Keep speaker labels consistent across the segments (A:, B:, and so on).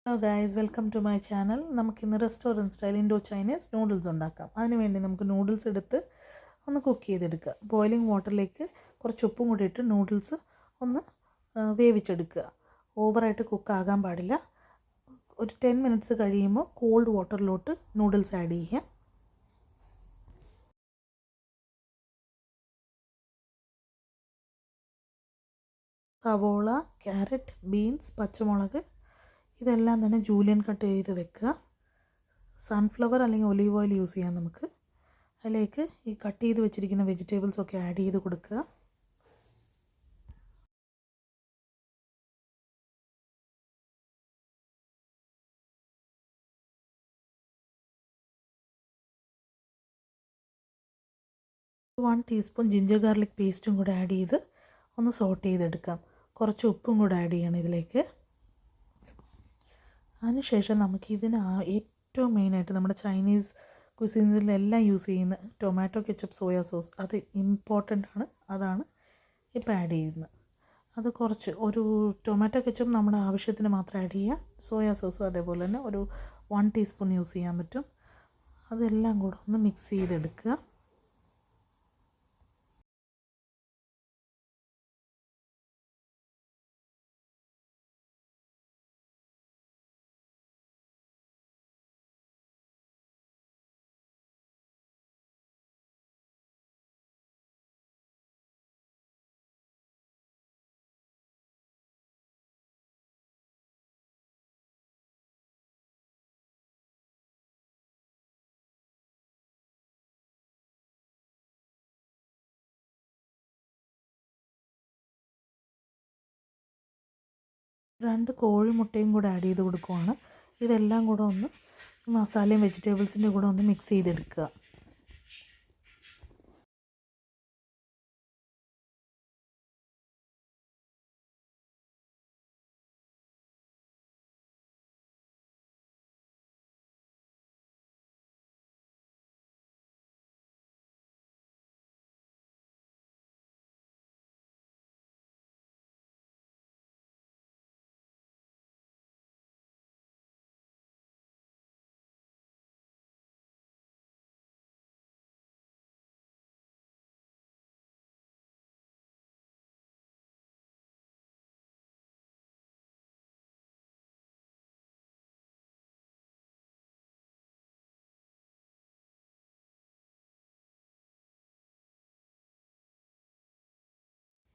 A: Hello guys, welcome to my channel. നമുക്കിന്ന് restaurant style Indo Chinese noodles ഉണ്ടാക്കാം. അതിനുവേണ്ടി നമുക്ക് നൂഡിൽസ് എടുത്ത് ഒന്ന് കുക്ക് ചെയ്തെടുക്കുക. ബോയിലിംഗ് വാട്ടറിലേക്ക് കുറച്ച് ഉപ്പും കൂടി ഇട്ട് നൂഡിൽസ് ഒന്ന് വേവിച്ചെടുക്കുക. ഓവറായിട്ട് കുക്കാകാൻ പാടില്ല. ഒരു 10 മിനിറ്റ്സ് കഴിയുമ്പോൾ കോൾഡ് വാട്ടറിലോട്ട് നൂഡിൽസ് ആഡ് ചെയ്യുക. സവോള, ക്യാരറ്റ്, ബീൻസ്, പച്ചമുളക് ഇതെല്ലാം തന്നെ ജൂലിയൻ കട്ട് ചെയ്ത് വെക്കുക. സൺഫ്ലവർ അല്ലെങ്കിൽ ഒലീവ് ഓയിൽ യൂസ് ചെയ്യാം നമുക്ക്. അതിലേക്ക് ഈ കട്ട് ചെയ്ത് വെച്ചിരിക്കുന്ന വെജിറ്റബിൾസൊക്കെ ആഡ് ചെയ്ത് കൊടുക്കുക. വൺ ടീസ്പൂൺ ജിഞ്ചർ ഗാർലിക് പേസ്റ്റും കൂടെ ആഡ് ചെയ്ത് ഒന്ന് സോട്ട് ചെയ്തെടുക്കാം. കുറച്ച് ഉപ്പും കൂടെ ആഡ് ചെയ്യണം ഇതിലേക്ക്. അതിനുശേഷം നമുക്ക് ഇതിന് ഏറ്റവും മെയിനായിട്ട് നമ്മുടെ ചൈനീസ് കുസിൻസിലെല്ലാം യൂസ് ചെയ്യുന്ന ടൊമാറ്റോ കെച്ചപ്പ് സോയാ സോസ്, അത് ഇമ്പോർട്ടൻ്റ് ആണ്. അതാണ് ഇപ്പോൾ ആഡ് ചെയ്യുന്നത്. അത് കുറച്ച് ഒരു ടൊമാറ്റോ കെച്ചപ്പ് നമ്മുടെ ആവശ്യത്തിന് മാത്രം ആഡ് ചെയ്യുക. സോയാ സോസും അതേപോലെ തന്നെ ഒരു 1 ടീസ്പൂൺ യൂസ് ചെയ്യാൻ പറ്റും. അതെല്ലാം കൂടെ ഒന്ന് മിക്സ് ചെയ്തെടുക്കുക. രണ്ട് കോഴിമുട്ടയും കൂടെ ആഡ് ചെയ്ത് കൊടുക്കുവാണ്. ഇതെല്ലാം കൂടെ ഒന്ന് മസാലയും വെജിറ്റബിൾസിൻ്റെ കൂടെ ഒന്ന് മിക്സ് ചെയ്തെടുക്കുക.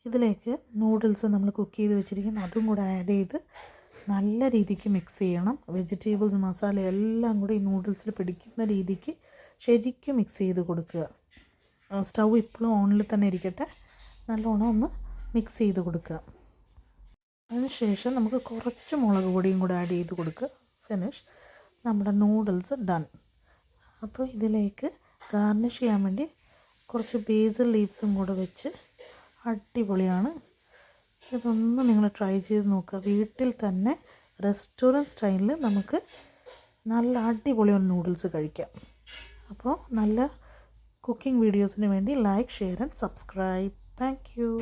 A: ഇതിലേക്ക് നൂഡിൽസ് നമ്മൾ കുക്ക് ചെയ്ത് വെച്ചിരിക്കുന്ന അതും കൂടെ ആഡ് ചെയ്ത് നല്ല രീതിക്ക് മിക്സ് ചെയ്യണം. വെജിറ്റബിൾസ്, മസാല എല്ലാം കൂടി ഈ നൂഡിൽസിൽ പിടിക്കുന്ന രീതിക്ക് ശരിക്കും മിക്സ് ചെയ്ത് കൊടുക്കുക. സ്റ്റൗ ഇപ്പോഴും ഓണിൽ തന്നെ ഇരിക്കട്ടെ. നല്ലോണം ഒന്ന് മിക്സ് ചെയ്ത് കൊടുക്കുക. അതിനുശേഷം നമുക്ക് കുറച്ച് മുളക് പൊടിയും കൂടെ ആഡ് ചെയ്ത് കൊടുക്കുക. ഫിനിഷ്. നമ്മുടെ നൂഡിൽസ് ഡൺ. അപ്പോൾ ഇതിലേക്ക് ഗാർണിഷ് ചെയ്യാൻ വേണ്ടി കുറച്ച് ബേസിൽ ലീവ്സും കൂടെ വെച്ച് അടിപൊളിയാണ്. ഇതൊന്ന് നിങ്ങൾ ട്രൈ ചെയ്ത് നോക്കുക. വീട്ടിൽ തന്നെ റെസ്റ്റോറൻറ്റ് സ്റ്റൈലിൽ നമുക്ക് നല്ല അടിപൊളിയാണ് നൂഡിൽസ് കഴിക്കാം. അപ്പോൾ നല്ല കുക്കിംഗ് വീഡിയോസിന് വേണ്ടി like, share and subscribe. Thank you.